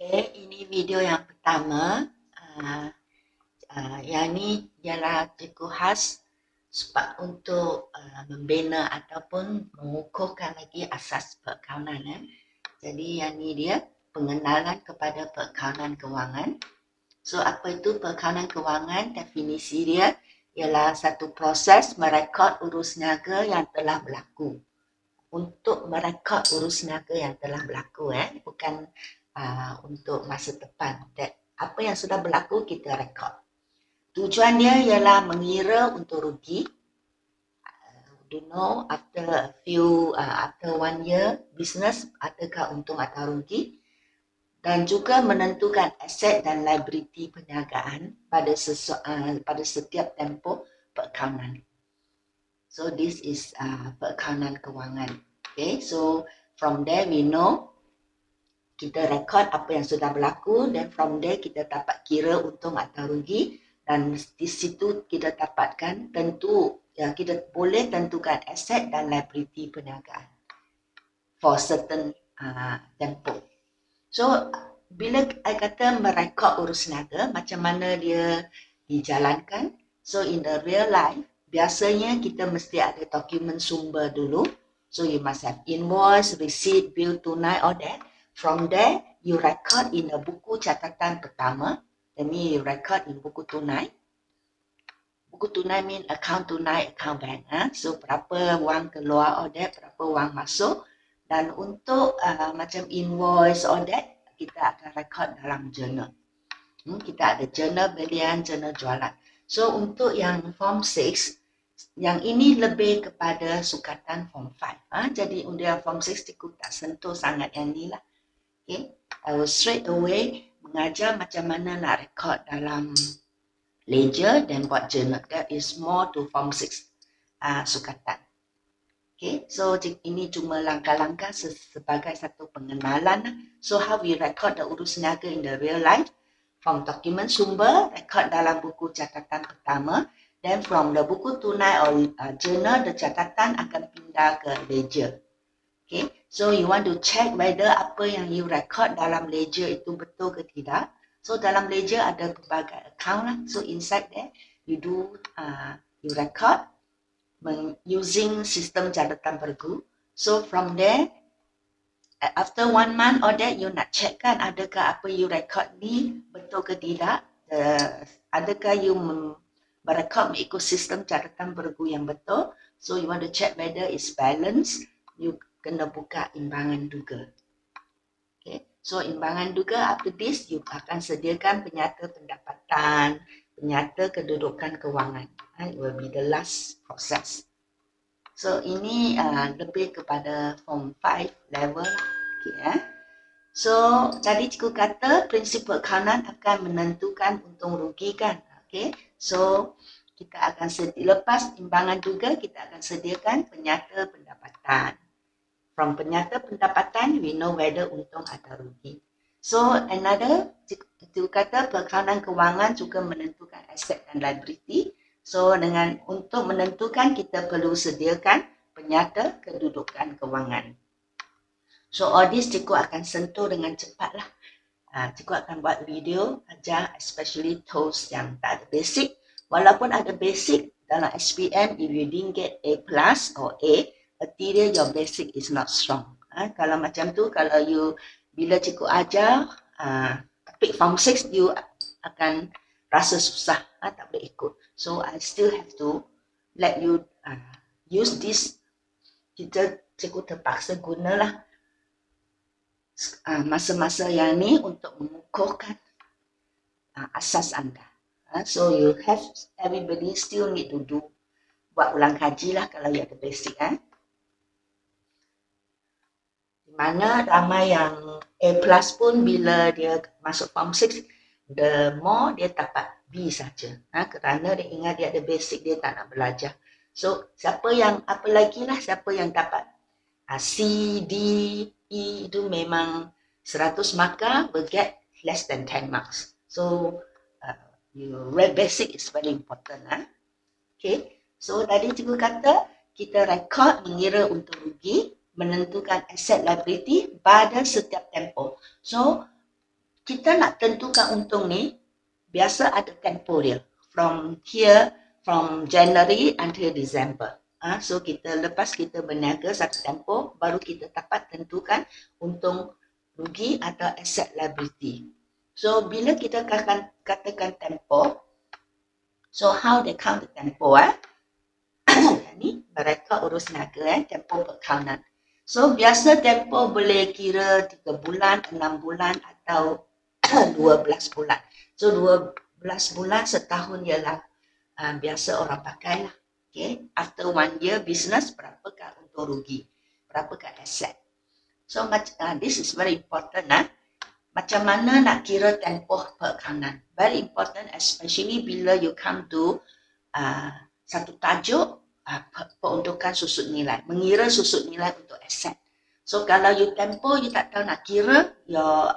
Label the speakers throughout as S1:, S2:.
S1: Okay, ini video yang pertama. Yang ni ialah cikgu khas sebab untuk membina ataupun mengukuhkan lagi asas perakaunan. Jadi yang ni dia pengenalan kepada perakaunan kewangan. So apa itu perakaunan kewangan? Definisi dia ialah satu proses merekod urus niaga yang telah berlaku. Untuk merekod urus niaga yang telah berlaku, bukan untuk masa depan. Apa yang sudah berlaku kita rekod. Tujuan dia ialah mengira untuk rugi. Do know after 1 year business adakah untung atau rugi, dan juga menentukan aset dan liability perniagaan pada setiap tempoh perakaunan. So this is perakaunan kewangan. Okay, so from there we know kita rekod apa yang sudah berlaku, dan from there kita dapat kira untung atau rugi, dan di situ kita dapatkan kita boleh tentukan aset dan liability perniagaan for certain tempoh. So bila saya kata merekod urus niaga, macam mana dia dijalankan? So in the real life, biasanya kita mesti ada dokumen sumber dulu. So you must have invoice, receipt, bill tunai, all that. From there, you record in a buku catatan pertama. That means you record in buku tunai. Buku tunai mean account tunai, account bank. So berapa wang keluar, all that, berapa wang masuk. Dan untuk macam invoice, all that, kita akan record dalam journal. Kita ada journal belian, journal jualan. So untuk yang form 6, yang ini lebih kepada sukatan form 5. Jadi untuk yang form 6 cikgu tak sentuh sangat yang ni lah. Okay. I will straight away mengajar macam mana nak record dalam ledger dan buat journal. That is more to form 6 sukatan. Okay, so ini cuma langkah-langkah sebagai satu pengenalan. So how we record the urus niaga in the real life? From dokumen sumber, record dalam buku catatan pertama. Then from the buku tunai or journal, the catatan akan pindah ke ledger. Okay, so you want to check whether apa yang you record dalam ledger itu betul ke tidak. So dalam ledger ada pelbagai account lah. So inside there, you record using sistem catatan bergu. So from there, after 1 month or that, you nak check kan adakah apa you record ni betul ke tidak. Adakah you merekod mengikut sistem catatan bergu yang betul. So you want to check whether it's balanced. You kena buka imbangan duga. Okay. So imbangan duga, after this, you akan sediakan penyata pendapatan, penyata kedudukan kewangan. It will be the last process. So ini lebih kepada form 5 level. Okay, So tadi cikgu kata prinsip perakaunan akan menentukan untung rugi kan. Okay. So kita akan lepas imbangan duga, kita akan sediakan penyata pendapatan. From penyata pendapatan, we know whether untung atau rugi. So another, cikgu kata perakaunan kewangan juga menentukan aset dan liability. So untuk menentukan, kita perlu sediakan penyata kedudukan kewangan. So all this cikgu akan sentuh dengan cepat lah. Cikgu akan buat video ajar especially those yang tak ada basic. Walaupun ada basic dalam SPM, if you didn't get A+ or A, artinya your basic is not strong. Kalau macam tu, kalau you bila cikgu ajar topik form 6, you akan rasa susah, tak boleh ikut. So I still have to let you use this. Cikgu terpaksa gunalah masa-masa yang ni untuk mengukuhkan asas anda. So you have, everybody still need to buat ulang kaji lah kalau you ada basic. Di mana ramai yang A+ pun bila dia masuk form 6, the more dia dapat B saja. Kerana dia ingat dia ada basic, dia tak nak belajar. So siapa yang siapa yang dapat C, D, E itu memang 100 markah will get less than 10 marks. So your basic is very important. Okay. So tadi cikgu kata kita rekod mengira untung rugi, menentukan aset liability pada setiap tempoh. So kita nak tentukan untung ni, biasa ada tempoh dia. From here, from January until December. So kita lepas kita berniaga satu tempoh, baru kita dapat tentukan untung rugi atau asset liability. So bila kita katakan tempoh, so how they count the tempoh? Ni mereka urus niaga, tempoh berkawanan. So biasa tempoh boleh kira 3 bulan, 6 bulan atau 12 bulan. So 12 bulan setahun ialah biasa orang pakai lah. Okay. After 1 year business, berapakah untung rugi? Berapakah aset? So this is very important. Macam mana nak kira tempoh perakanan? Very important, especially bila you come to satu tajuk peruntukan susut nilai. Mengira susut nilai untuk aset. So kalau you tempoh, you tak tahu nak kira, your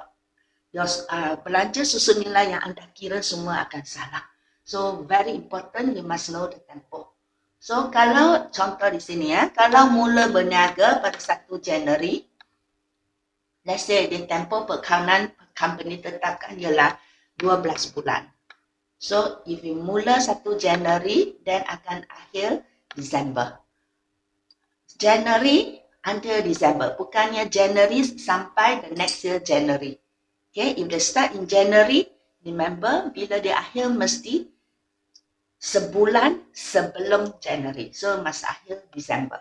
S1: belanja susut nilai yang anda kira semua akan salah. So very important, you must know the tempoh. So kalau contoh di sini kalau mula berniaga pada 1 Januari, let's say di tempoh perkawanan company tetapkan ialah 12 bulan. So if you mula 1 Januari, then akan akhir December. January until December, bukannya January sampai the next year January. Okay, if they start in January, remember bila dia akhir mesti sebulan sebelum January. So masa akhir December.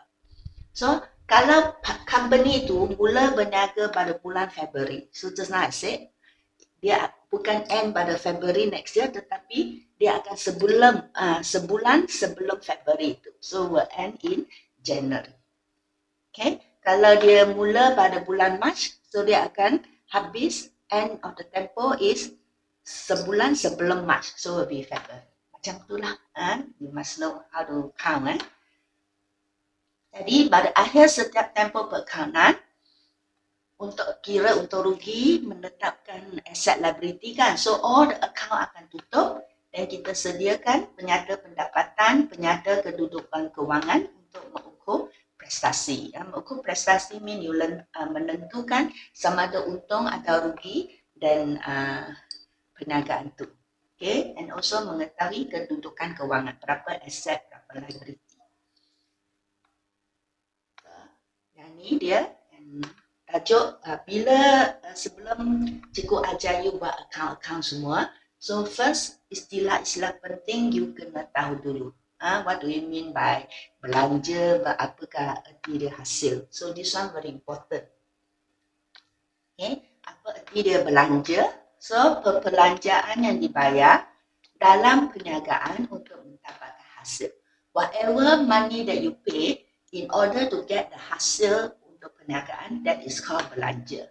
S1: So kalau company itu mula berniaga pada bulan February, so just now I said, dia bukan end pada February next year, tetapi dia akan sebulan sebelum February itu. So will end in January. Okay, kalau dia mula pada bulan March, so dia akan habis, end of the tempo is sebulan sebelum March, so will be February. Macam itulah, you must know how to count. Jadi pada akhir setiap tempoh perkawanan, untuk kira untung rugi, menetapkan asset liability kan. So all the account akan tutup dan kita sediakan penyata pendapatan, penyata kedudukan kewangan untuk mengukur prestasi. Mengukur prestasi mean you menentukan sama ada untung atau rugi dan perniagaan itu. Okay, and also mengetahui kedudukan kewangan, berapa aset, berapa liability. Yang ni dia tajuk bila sebelum cikgu ajar you buat account semua. So first, istilah-istilah penting you kena tahu dulu. What do you mean by belanja, apakah erti dia hasil. So this one very important. Okay, apa erti dia belanja? So perbelanjaan yang dibayar dalam perniagaan untuk mendapatkan hasil. Whatever money that you pay in order to get the hasil untuk perniagaan, that is called belanja.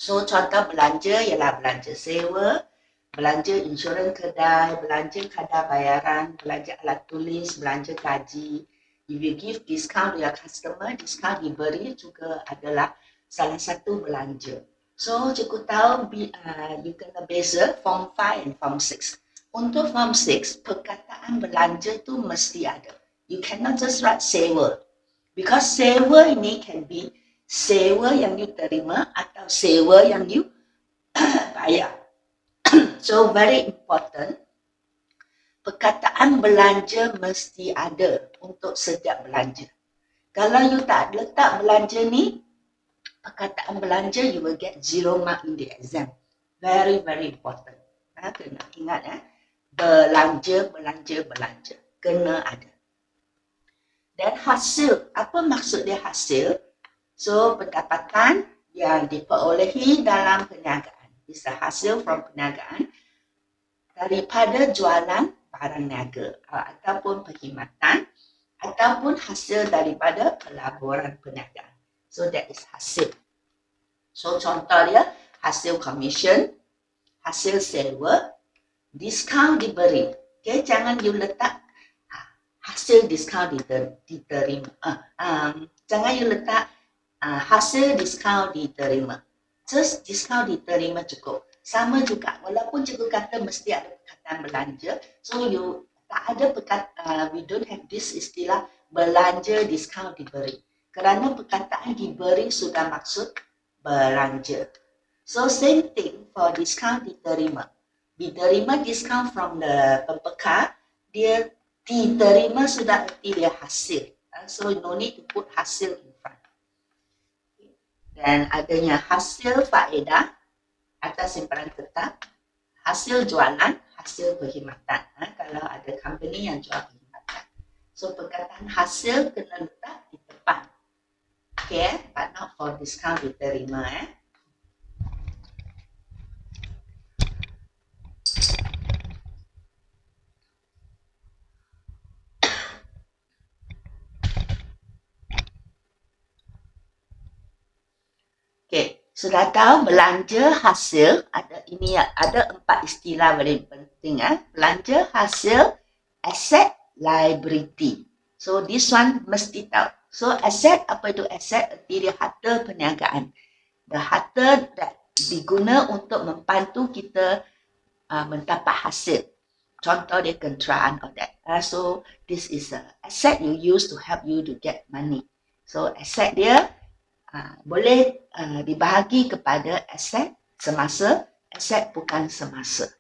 S1: So contoh belanja ialah belanja sewa, belanja insurans kedai, belanja kadar bayaran, belanja alat tulis, belanja gaji. If you give discount to your customer, discount diberi juga adalah salah satu belanja. So cikgu tahu you kena beza Form 5 and Form 6. Untuk Form 6, perkataan belanja tu mesti ada. You cannot just write sewa. Because sewa ini can be sewa yang you terima atau sewa yang you bayar. So very important, perkataan belanja mesti ada untuk setiap belanja. Kalau you tak letak belanja ni, perkataan belanja you will get 0 mark in the exam. Very important. Kena ingat belanja kena ada. Dan hasil, apa maksud dia hasil? So pendapatan yang diperolehi dalam perniagaan. Bisa hasil from perniagaan daripada jualan barang niaga ataupun perkhidmatan ataupun hasil daripada pelaburan perniagaan. So that is hasil. So contoh dia hasil commission, hasil sewa, diskaun diberi. Okay, jangan you letak hasil diskaun diterima. Jangan you letak hasil diskaun diterima. Just diskaun diterima cukup. Sama juga, walaupun cikgu kata mesti ada perkataan belanja, so you tak ada we don't have this istilah belanja diskaun diberi. Kerana perkataan diberi sudah maksud belanja. So same thing for discount diterima. Diterima discount from the pembekal, dia diterima sudah erti dia hasil. So no need to put hasil in front. Dan adanya hasil faedah atas simpanan tetap, hasil jualan, hasil perkhidmatan. Kalau ada company yang jual perkhidmatan. So perkataan hasil kena letak di depan. Okay, but not for discount diterima. Okay, sudah tahu belanja hasil, ada 4 istilah paling penting. Belanja hasil, asset, liability. So this one mesti tahu. So asset, apa itu asset? Arti dia harta perniagaan. The harta that diguna untuk membantu kita mendapat hasil. Contoh dia kenderaan or that. So this is a asset you use to help you to get money. So asset dia boleh dibahagi kepada aset semasa, aset bukan semasa.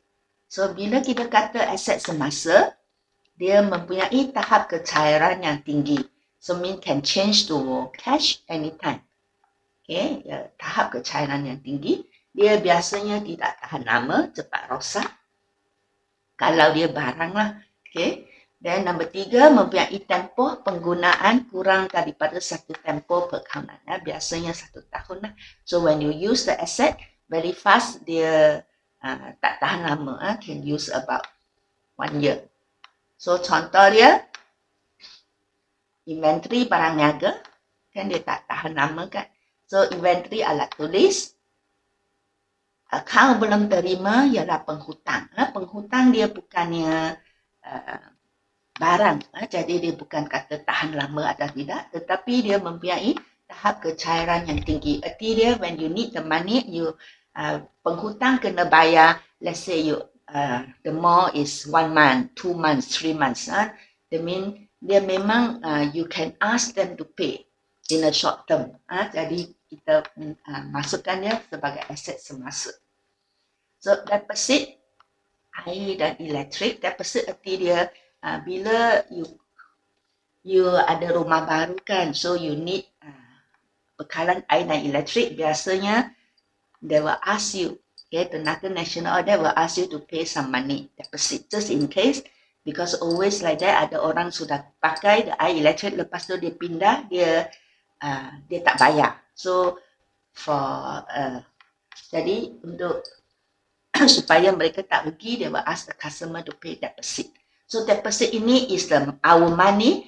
S1: So bila kita kata aset semasa, dia mempunyai tahap kecairan yang tinggi. So mean can change to cash anytime. Okay, tahap kecairan yang tinggi, dia biasanya tidak tahan lama, cepat rosak. Kalau dia barang lah. Okay. Dan nombor 3, mempunyai tempoh penggunaan kurang daripada 1 tempoh perkawanan. Biasanya 1 tahun lah. So when you use the asset, very fast, dia tak tahan lama. Can use about 1 year. So contoh dia, inventory barang niaga, kan dia tak tahan lama kan. So inventory alat tulis, account belum terima ialah penghutang. Penghutang dia bukannya barang, jadi dia bukan kata tahan lama atau tidak, tetapi dia mempunyai tahap kecairan yang tinggi. Arti dia when you need the money, you penghutang kena bayar, let's say you the more is 1 month, 2 months, 3 months. That mean dia memang you can ask them to pay in a short term. Jadi kita masukkan dia sebagai aset semasa. So deposit air dan elektrik, deposit arti dia bila you ada rumah baru kan, so you need bekalan air dan elektrik, biasanya they will ask you, okay, tenaga nasional they will ask you to pay some money deposit, just in case, because always like that, ada orang sudah pakai the air elektrik, lepas tu dia pindah, dia tak bayar. So for jadi untuk supaya mereka tak rugi, they will ask the customer to pay deposit. So deposit ini is our money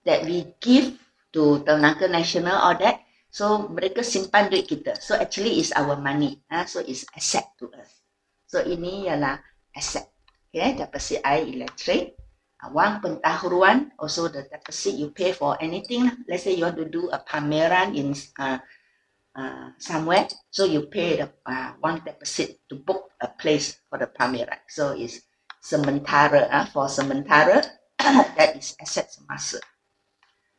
S1: that we give to tenaga nasional or that. So mereka simpan duit kita. So actually is our money. So it's asset to us. So ini ialah asset. Okay, deposit air elektrik. Wang pentahuruan, also the deposit you pay for anything. Let's say you want to do a pameran in somewhere, so you pay the one deposit to book a place for the pameran. So it's sementara, for sementara, that is asset semasa.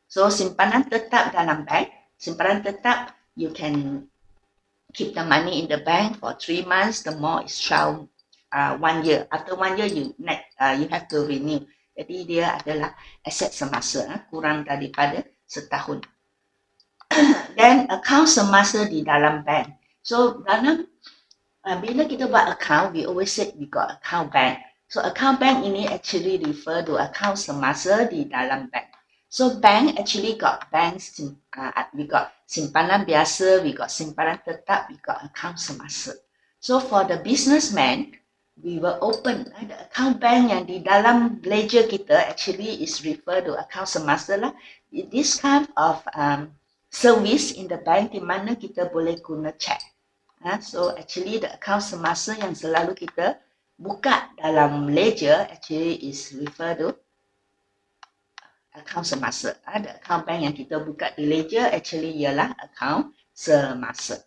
S1: So simpanan tetap dalam bank, simpanan tetap, you can keep the money in the bank for 3 months, the more is 1 year. After 1 year, you have to renew. Jadi dia adalah aset semasa, kurang daripada setahun. Dan account semasa di dalam bank. So dalam bila kita buat account, we always say we got account bank. So account bank ini actually refer to account semasa di dalam bank. So bank actually got banks, we got simpanan biasa, we got simpanan tetap, we got account semasa. So for the businessman, we will open the account bank yang di dalam ledger kita actually is refer to account semasa lah. This kind of service in the bank di mana kita boleh guna check. So actually the account semasa yang selalu kita buka dalam ledger actually is refer to account semasa. The account bank yang kita buka di ledger actually ialah account semasa.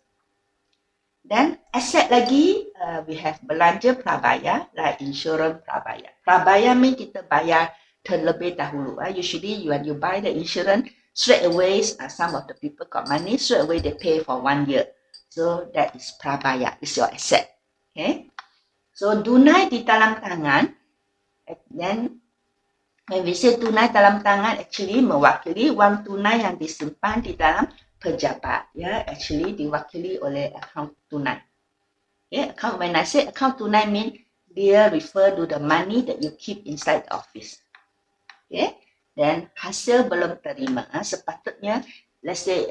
S1: Dan aset lagi, we have belanja prabayar, like insurance prabayar. Prabayar mean kita bayar terlebih dahulu. Usually when you buy the insurance, straight away some of the people got money, straight away they pay for 1 year. So that is prabaya, is your asset. Okay. So tunai di dalam tangan, then when we say tunai dalam tangan, actually mewakili wang tunai yang disimpan di dalam pejabat. Ya, actually diwakili oleh akaun tunai. Okay, account, when I say account tunai mean dia refer to the money that you keep inside the office. Okay, then hasil belum terima. Sepatutnya, let's say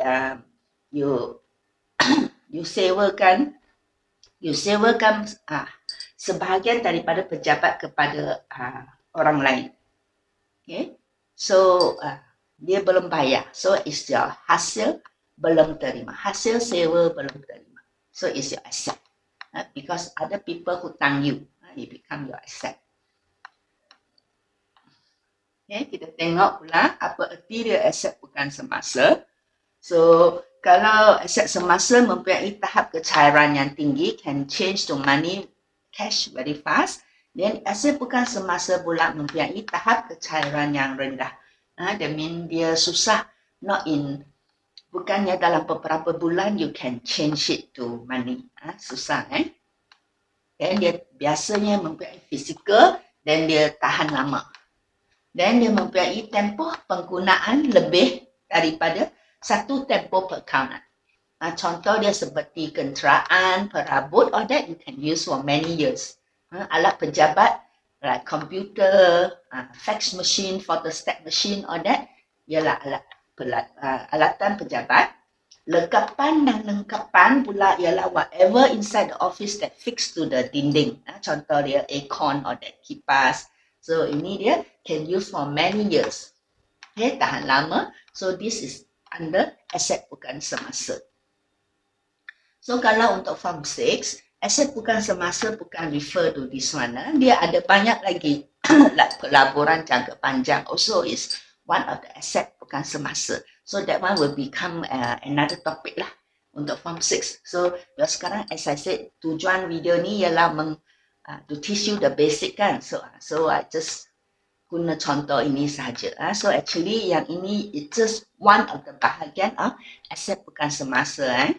S1: you sewakan sebahagian daripada pejabat kepada orang lain. Okay, so dia belum bayar, so it's your hasil belum terima, hasil sewa belum terima, so it's your asset, because other people hutang you, it become your asset. Okay, kita tengok pula apa erti dia aset bukan semasa. So kalau aset semasa mempunyai tahap kecairan yang tinggi, can change to money cash very fast. Dan aset bukan semasa pula mempunyai tahap kecairan yang rendah. That means dia susah, bukannya dalam beberapa bulan you can change it to money. Susah. Dan dia biasanya mempunyai fizikal dan dia tahan lama. Dan dia mempunyai tempoh penggunaan lebih daripada satu tempoh perkawanan. Contoh dia seperti kenderaan, perabot, or that you can use for many years. Alat pejabat, like computer, fax machine, photostat machine, or that, ialah alatan pejabat. Lengkapan dan lengkapan pula ialah whatever inside the office that fixed to the dinding. Contoh dia aircon or that kipas. So ini dia can use for many years. Okay, tahan lama. So this is under aset bukan semasa. So kalau untuk form 6, aset bukan semasa bukan refer to this one. Dia ada banyak lagi like pelaburan jangka panjang also is one of the asset bukan semasa. So that one will become another topic lah untuk form 6. So sekarang as I said, tujuan video ni ialah to teach you the basic kan. So I just guna contoh ini sahaja. So actually yang ini it's just one of the bahagian of aset bukan semasa.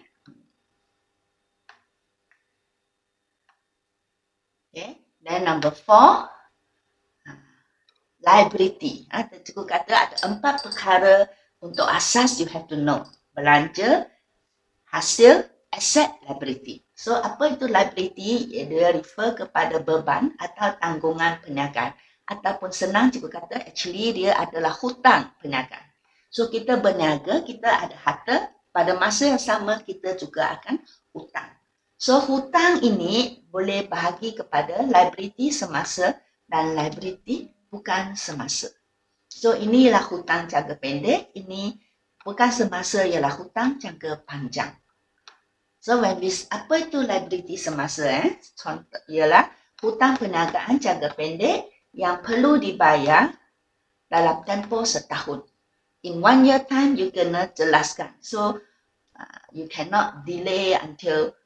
S1: Okay. Then number 4, liability. Cikgu kata ada 4 perkara untuk asas you have to know. Belanja, hasil, asset, liability. So apa itu liability? Dia refer kepada beban atau tanggungan perniagaan. Ataupun senang cikgu kata actually dia adalah hutang perniagaan. So kita berniaga, kita ada harta, pada masa yang sama kita juga akan hutang. So hutang ini boleh bahagi kepada liability semasa dan liability bukan semasa. So inilah hutang jangka pendek, ini bukan semasa ialah hutang jangka panjang. So apa itu liability semasa? Contoh ialah hutang perniagaan jangka pendek yang perlu dibayar dalam tempoh setahun. In 1 year time you kena jelaskan. So you cannot delay until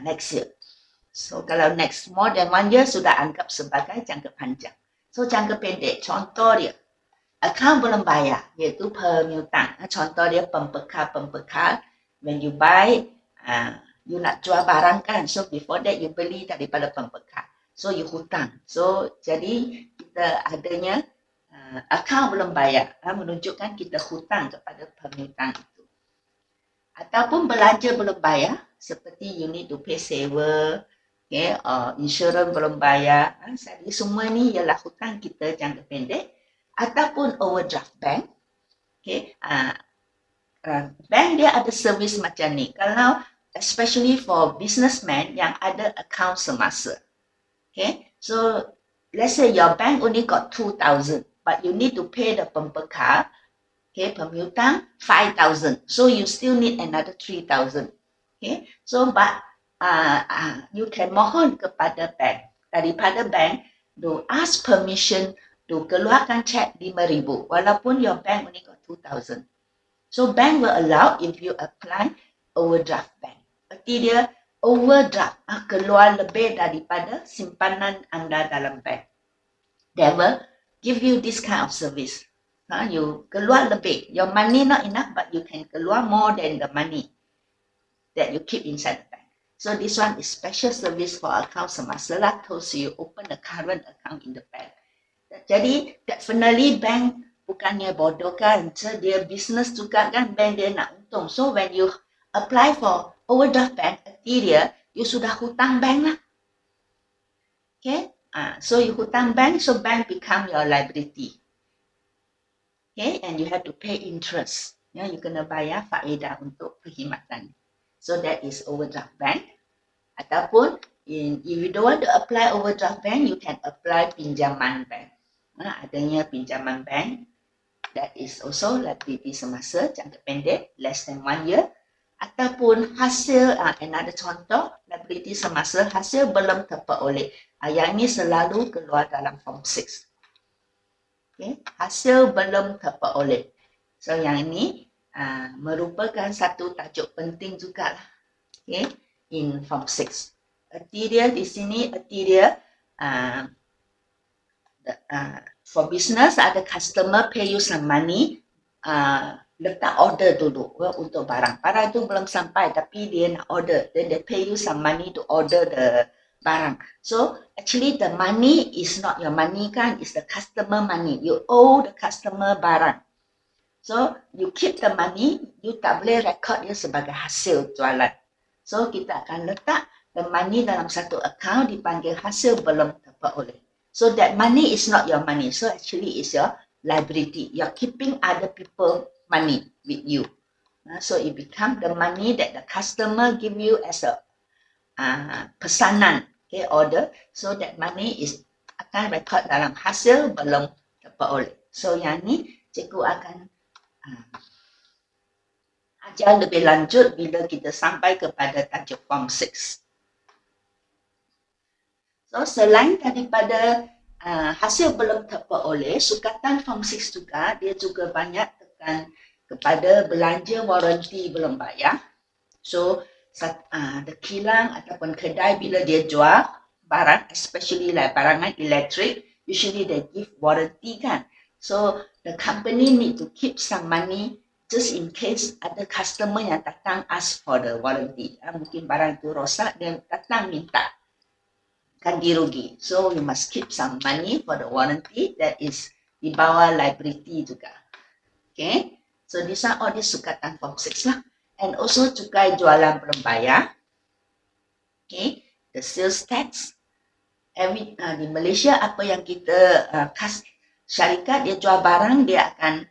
S1: next year. So kalau next more than 1 year sudah anggap sebagai jangka panjang. So jangka pendek, contoh dia akaun belum bayar, iaitu pemiutang. Contoh dia pembekal. When you buy, you nak jual barang kan, so before that you beli daripada pembekal. So you hutang. So jadi kita adanya akaun belum bayar, menunjukkan kita hutang kepada pemiutang itu. Ataupun belanja belum bayar, seperti you need to pay sewa, okay, insurans belum bayar. Jadi semua ni ialah hutang kita jangka pendek. Ataupun overdraft bank. Okay, bank dia ada servis macam ni. Kalau especially for businessman yang ada account semasa. Okay, so let's say your bank only got 2,000, but you need to pay the pembekal, okay, pemiutang 5,000. So you still need another 3,000. Okay, so but you can mohon kepada bank, daripada bank to ask permission to keluarkan cek 5,000 walaupun your bank only got 2,000. So bank will allow if you apply overdraft bank. Berarti dia overdraft, keluar lebih daripada simpanan anda dalam bank. They will give you this kind of service. You keluar lebih. Your money not enough but you can keluar more than the money that you keep inside the bank. So this one is special service for account semasa lah, so you open a current account in the bank. Jadi definitely bank bukannya bodoh kan, so dia business juga kan, bank dia nak untung. So when you apply for overdraft bank, dia you sudah hutang bank lah. Okay, so you hutang bank, so bank become your liability. Okay, and you have to pay interest. Ya, you kena bayar faedah untuk perkhidmatan. So that is overdraft bank. Ataupun if you don't want to apply overdraft bank, you can apply pinjaman bank. Adanya pinjaman bank, that is also liability semasa jangka pendek, less than 1 year. Ataupun hasil, another contoh, liability semasa hasil belum terperoleh. Yang ini selalu keluar dalam form 6. Okay. Hasil belum terperoleh. So yang ini merupakan satu tajuk penting juga lah. Okay. In form 6. Artiria di sini, artiria for business, ada customer pay you some money, letak order dulu untuk barang. Barang itu belum sampai tapi dia nak order. Then they pay you some money to order the barang. So actually the money is not your money kan, it's the customer money. You owe the customer barang. So you keep the money, you tak boleh record dia sebagai hasil jualan. So kita akan letak the money dalam satu account dipanggil hasil belum terperoleh. So that money is not your money. So actually it's your liability. You're keeping other people money with you. So it becomes the money that the customer give you as a pesanan, okay, order. So that money is akan record dalam hasil belum terperoleh. So yang ni cikgu akan ajar lebih lanjut bila kita sampai kepada tajuk form 6. So selain daripada hasil belum terperoleh, sukatan form 6 juga, dia juga banyak tekan kepada belanja waranti belum bayar. So the kilang ataupun kedai bila dia jual barang, especially like barangan elektrik, usually they give warranty kan. So the company need to keep some money just in case ada customer yang datang ask for the warranty. Mungkin barang itu rosak, dia datang minta ganti rugi. So you must keep some money for the warranty, that is di bawah liability juga. Okay, so these are all the sukatan form 6 lah. And also cukai jualan belum bayar. Okay, the sales tax. Di Malaysia apa yang kita syarikat dia jual barang, dia akan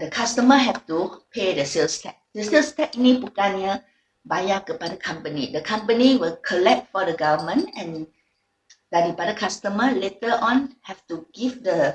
S1: the customer have to pay the sales tax. The sales tax ni bukannya bayar kepada company. The company will collect for the government and daripada customer later on have to give the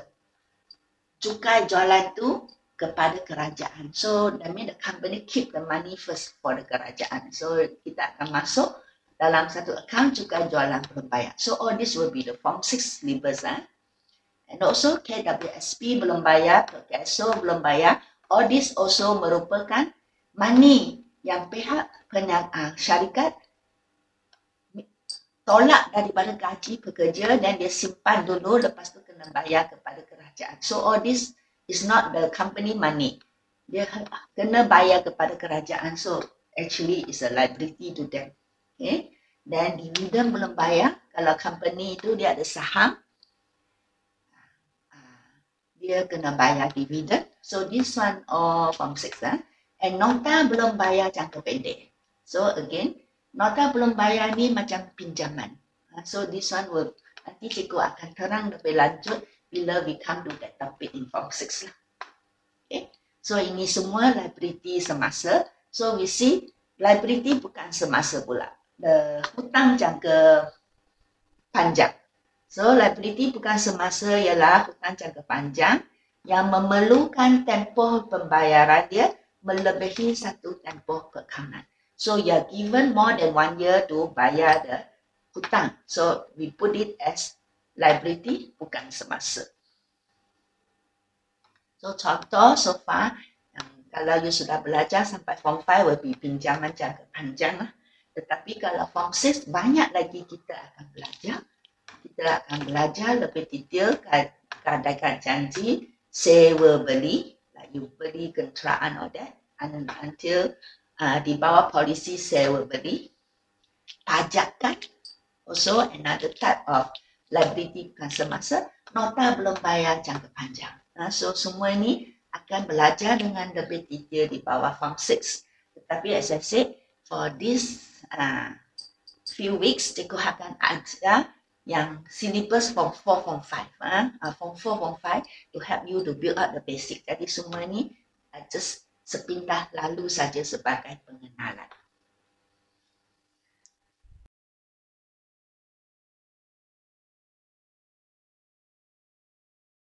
S1: cukai jualan tu kepada kerajaan. So that means the company keep the money first for the kerajaan. So kita akan masuk dalam satu account cukai jualan belum bayar. So all this will be the form 6 libels. And also KWSP belum bayar, PKSO belum bayar. All this also merupakan money yang pihak syarikat tolak daripada gaji pekerja dan dia simpan dulu, lepas tu kena bayar kepada kerajaan. So all this is not the company money. Dia kena bayar kepada kerajaan. So actually is a liability to them. Okay. Dan dividen belum bayar. Kalau company itu dia ada saham, dia kena bayar dividen. So this one all form 6 And nota belum bayar jangka pendek. So again, nota belum bayar ni macam pinjaman. So this one will, nanti cikgu akan terang lebih lanjut bila we come to that topic in form 6 lah. Okay. So ini semua liability semasa. So we see liability bukan semasa pula. The hutang jangka panjang. So liability bukan semasa ialah hutang jangka panjang yang memerlukan tempoh pembayaran dia melebihi satu tempoh kekangan. So you are given more than 1 year to bayar the hutang. So we put it as liability, bukan semasa. So contoh so far, kalau you sudah belajar sampai form 5 will be pinjaman jangka panjang lah. Tetapi kalau form 6 banyak lagi kita akan belajar. Kita akan belajar lebih detail kadakan janji, sewa beli, you beli kenderaan or that, and until di bawah polisi sewa beli, pajak kan, also another type of liability bukan semasa, nota belum bayar jangka panjang. So semua ini akan belajar dengan lebih detail di bawah Form 6. Tetapi as I said, for this few weeks, cikgu akan ajar yang syllabus Form 4, Form 5. Form 4, Form 5 to help you to build up the basic. Jadi semua ini just sepintas lalu saja sebagai pengenalan.